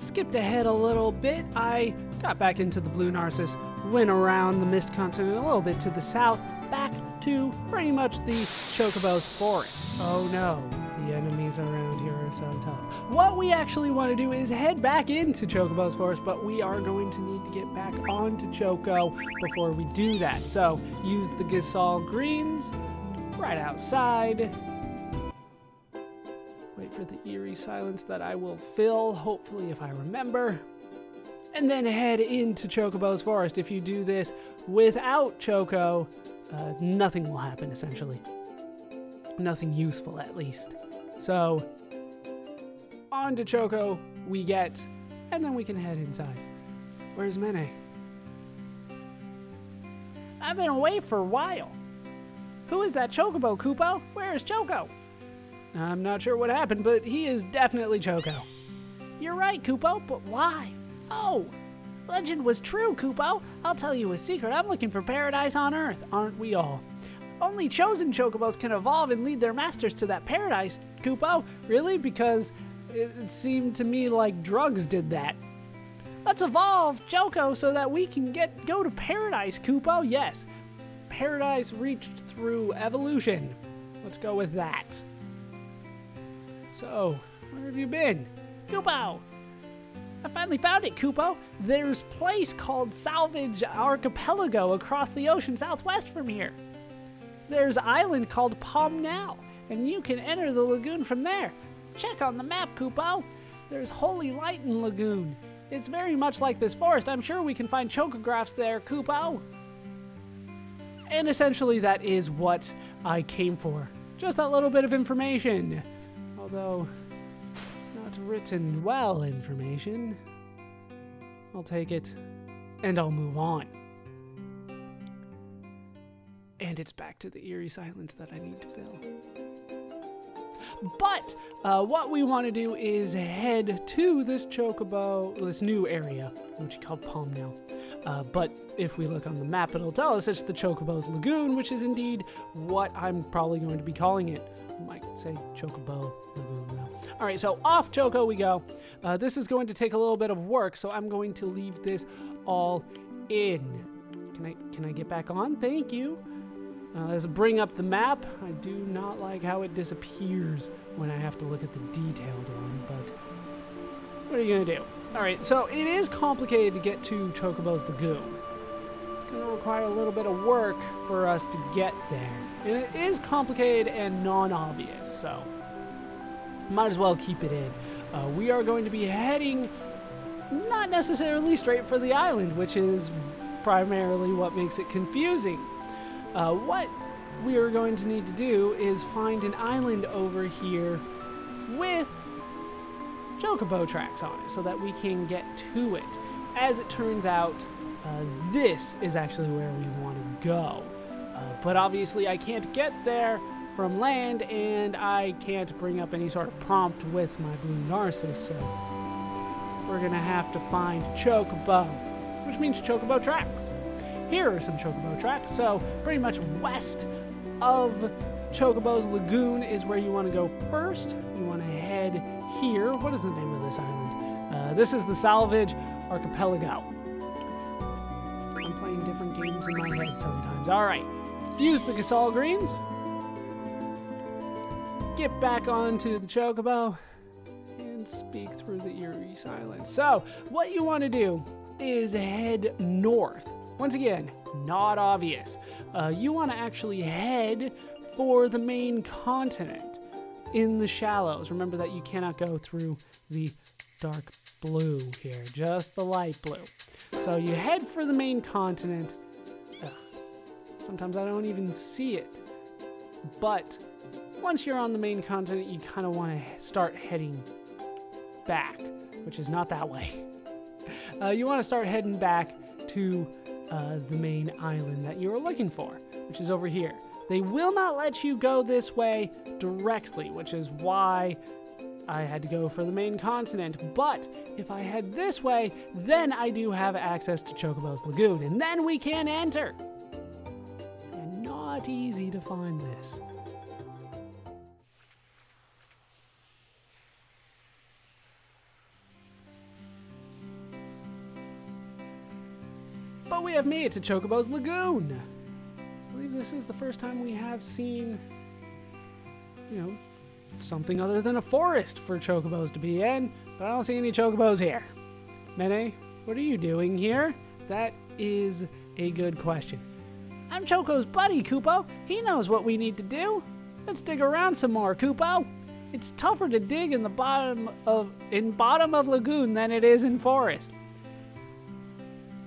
skipped ahead a little bit. I got back into the Blue Narcissus, went around the Mist Continent a little bit to the south, back to pretty much the Chocobo's forest. Oh no, the enemies around here are so tough. What we actually want to do is head back into Chocobo's forest, but we are going to need to get back onto Choco before we do that. So use the Gisal greens right outside. Wait for the eerie silence that I will fill, hopefully if I remember. And then head into Chocobo's forest. If you do this without Choco, nothing will happen, essentially. Nothing useful, at least. So, on to Choco we get, and then we can head inside. Where's Mene? I've been away for a while. Who is that Chocobo, Kupo? Where is Choco? I'm not sure what happened, but he is definitely Choco. You're right, Kupo, but why? Oh, legend was true, Kupo. I'll tell you a secret. I'm looking for paradise on Earth, aren't we all? Only chosen Chocobos can evolve and lead their masters to that paradise, Kupo. Really? Because it seemed to me like drugs did that. Let's evolve Choco so that we can go to paradise, Kupo. Yes, paradise reached through evolution. Let's go with that. So, where have you been? Kupo! I finally found it, Kupo. There's a place called Salvage Archipelago across the ocean southwest from here. There's an island called Pomnal, and you can enter the lagoon from there. Check on the map, Kupo. There's Holy Lighten Lagoon. It's very much like this forest. I'm sure we can find Chocographs there, Kupo. And essentially that is what I came for. Just that little bit of information. Although, not written well information. I'll take it, and I'll move on. And it's back to the eerie silence that I need to fill. But, what we want to do is head to this Chocobo, this new area, which is called Pomnal. But if we look on the map, it'll tell us it's the Chocobo's Lagoon, which is indeed what I'm probably going to be calling it. I might say Chocobo Lagoon now. All right, so off Choco we go. This is going to take a little bit of work, so I'm going to leave this all in. Can I get back on? Thank you. Let's bring up the map. I do not like how it disappears when I have to look at the detailed one, but what are you gonna do? All right, so it is complicated to get to Chocobo's Lagoon. It's gonna require a little bit of work for us to get there. And it is complicated and non-obvious, so might as well keep it in. We are going to be heading not necessarily straight for the island, which is primarily what makes it confusing. What we are going to need to do is find an island over here with Chocobo tracks on it so that we can get to it. As it turns out, this is actually where we want to go. But obviously I can't get there from land, and I can't bring up any sort of prompt with my Blue Narcissus, so we're gonna have to find Chocobo, which means Chocobo tracks. Here are some Chocobo tracks, so pretty much west of Chocobo's Lagoon is where you want to go first. You want to head here. What is the name of this island? This is the Salvage Archipelago. I'm playing different games in my head sometimes. All right, use the Gisal greens. Get back onto the Chocobo and speak through the eerie silence. So what you want to do is head north. Once again, not obvious. You want to actually head for the main continent in the shallows. Remember that you cannot go through the dark blue here, just the light blue. So you head for the main continent. Ugh, sometimes I don't even see it. But once you're on the main continent, you kind of want to start heading back, which is not that way. You want to start heading back to the main island that you were looking for, which is over here. They will not let you go this way directly, which is why I had to go for the main continent. But if I head this way, then I do have access to Chocobo's Lagoon, and then we can enter. And not easy to find this. But we have made it to Chocobo's Lagoon. I believe this is the first time we have seen, you know, something other than a forest for Chocobos to be in, but I don't see any Chocobos here. Mene, what are you doing here? That is a good question. I'm Choco's buddy, Koopo. He knows what we need to do. Let's dig around some more, Koopo. It's tougher to dig in the bottom of lagoon than it is in forest.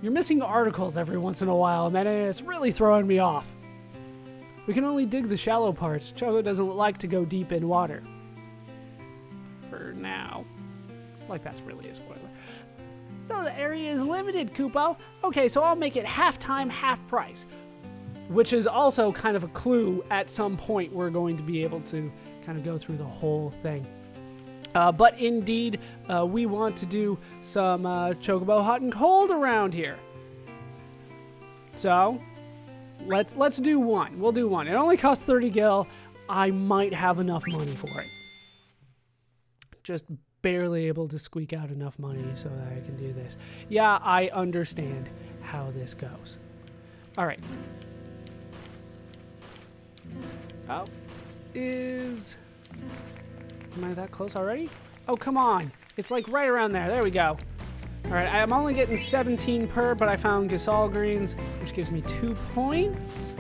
You're missing articles every once in a while, man, and it's really throwing me off. We can only dig the shallow parts. Choco doesn't like to go deep in water. For now. Like that's really a spoiler. So the area is limited, Koopo. Okay, so I'll make it half time, half price. Which is also kind of a clue at some point we're going to be able to kind of go through the whole thing. But indeed, we want to do some Chocobo hot and cold around here. So, let's do one. We'll do one. It only costs 30 gil. I might have enough money for it. Just barely able to squeak out enough money so that I can do this. Yeah, I understand how this goes. All right. Oh, am I that close already? Oh, come on. It's like right around there. There we go. All right, I'm only getting 17 per, but I found Gasol greens, which gives me 2 points.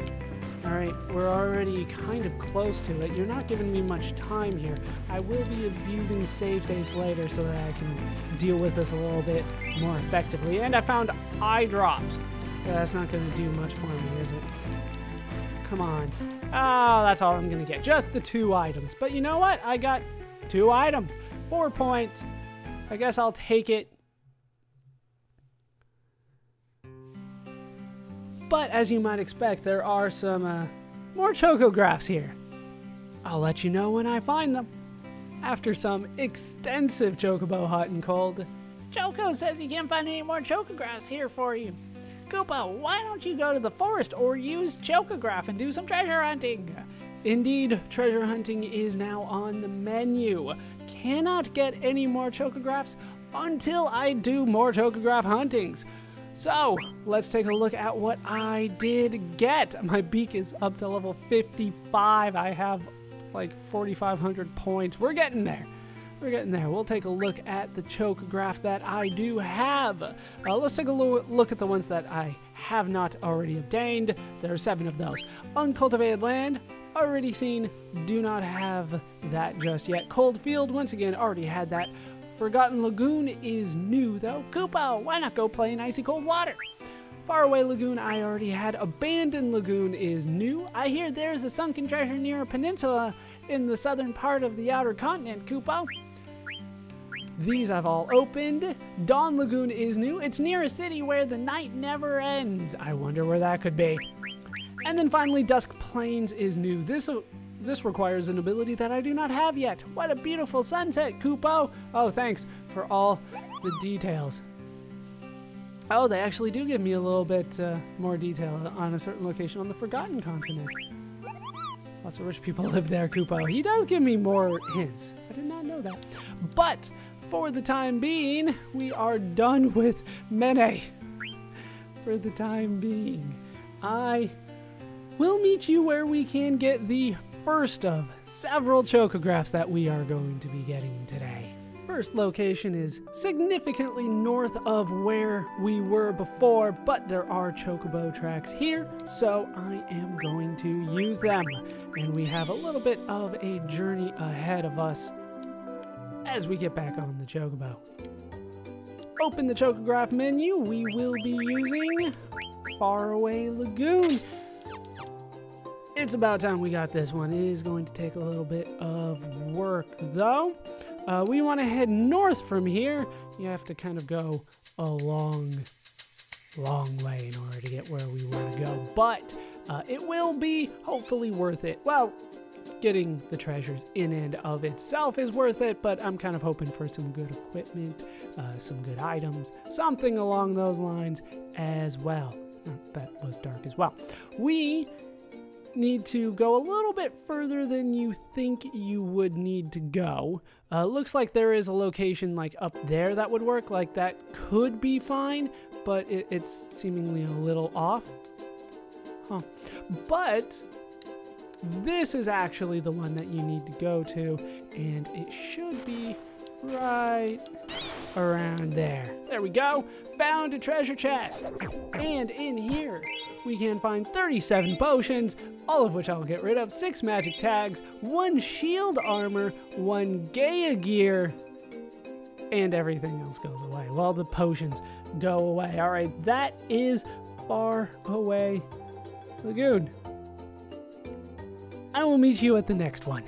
All right, we're already kind of close to it. You're not giving me much time here. I will be abusing save states later so that I can deal with this a little bit more effectively. And I found eye drops. Yeah, that's not going to do much for me, is it? Come on. Oh, that's all I'm going to get. Just the 2 items. But you know what? I got 2 items. 4 points. I guess I'll take it. But as you might expect, there are some more Chocographs here. I'll let you know when I find them. After some extensive Chocobo hot and cold. Choco says he can't find any more Chocographs here for you. Koopo, why don't you go to the forest or use Chocograph and do some treasure hunting? Indeed, treasure hunting is now on the menu. Cannot get any more Chocographs until I do more Chocograph huntings. So, let's take a look at what I did get. My beak is up to level 55. I have like 4,500 points. We're getting there. We're getting there. We'll take a look at the Chocograph that I do have. Let's take a look at the ones that I have not already obtained. There are 7 of those. Uncultivated land, already seen. Do not have that just yet. Coldfield, once again, already had that. Forgotten Lagoon is new, though. Koopo, why not go play in icy cold water? Faraway Lagoon, I already had. Abandoned Lagoon is new. I hear there's a sunken treasure near a peninsula in the southern part of the outer continent, Koopo. These I've all opened. Dawn Lagoon is new. It's near a city where the night never ends. I wonder where that could be. And then finally, Dusk Plains is new. This requires an ability that I do not have yet. What a beautiful sunset, Koopo. Oh, thanks for all the details. Oh, they actually do give me a little bit more detail on a certain location on the Forgotten Continent. Lots of rich people live there, Koopo. He does give me more hints. I did not know that. But for the time being, we are done with Mene. For the time being. I will meet you where we can get the first of several Chocographs that we are going to be getting today. First location is significantly north of where we were before, but there are Chocobo tracks here, so I am going to use them. And we have a little bit of a journey ahead of us as we get back on the Chocobo. Open the Chocograph menu. We will be using Faraway Lagoon. It's about time we got this one. It is going to take a little bit of work, though. We want to head north from here. You have to kind of go a long way in order to get where we want to go. But it will be hopefully worth it. Well, getting the treasures in and of itself is worth it, but I'm kind of hoping for some good equipment, some good items, something along those lines as well. That was dark as well. We need to go a little bit further than you think you would need to go. Looks like there is a location like up there that would work, like that could be fine, but it's seemingly a little off. Huh. But this is actually the one that you need to go to, and it should be right around there. There we go. Found a treasure chest. And in here, we can find 37 potions, all of which I'll get rid of, 6 magic tags, 1 shield armor, 1 Gaia gear, and everything else goes away. Well, the potions go away. All right, that is Far Away Lagoon. I will meet you at the next one.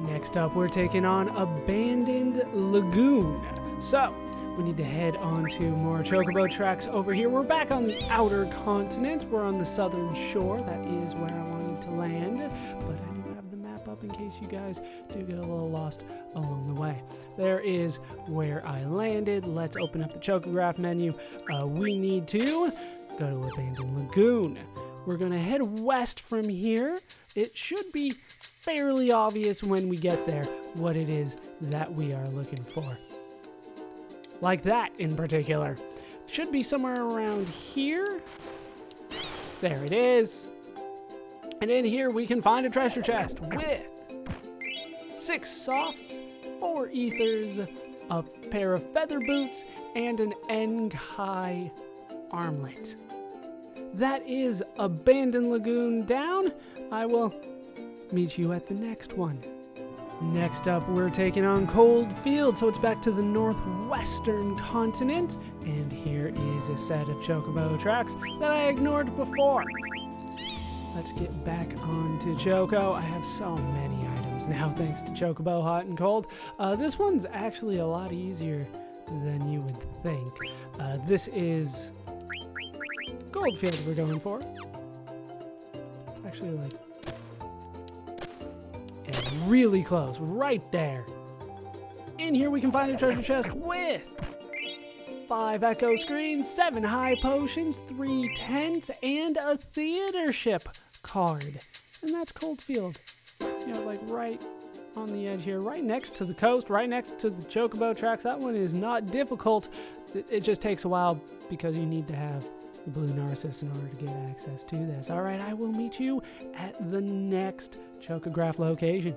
Next up, we're taking on Abandoned Lagoon. So, we need to head on to more chocobo tracks over here. We're back on the outer continent. We're on the southern shore. That is where I wanted to land. But I do have the map up in case you guys do get a little lost along the way. There is where I landed. Let's open up the Chocograph menu. We need to go to Abandoned Lagoon. We're going to head west from here. It should be fairly obvious when we get there what it is that we are looking for. Like that in particular. Should be somewhere around here. There it is. And in here we can find a treasure chest with 6 softs, 4 ethers, a pair of feather boots, and an Enkai armlet. That is Abandoned Lagoon down. I will meet you at the next one. Next up, we're taking on Coldfield, so it's back to the northwestern continent. And here is a set of chocobo tracks that I ignored before. Let's get back on to Choco. I have so many items now thanks to Chocobo Hot and Cold. This one's actually a lot easier than you would think. This is Coldfield we're going for. It's actually like really close, right there. In here we can find a treasure chest with 5 echo screens, 7 high potions, 3 tents, and a theater ship card. And that's Coldfield. You know, like right on the edge here, right next to the coast, right next to the chocobo tracks. That one is not difficult. It just takes a while because you need to have the blue Narcissus in order to get access to this. All right, I will meet you at the next Chocograph location.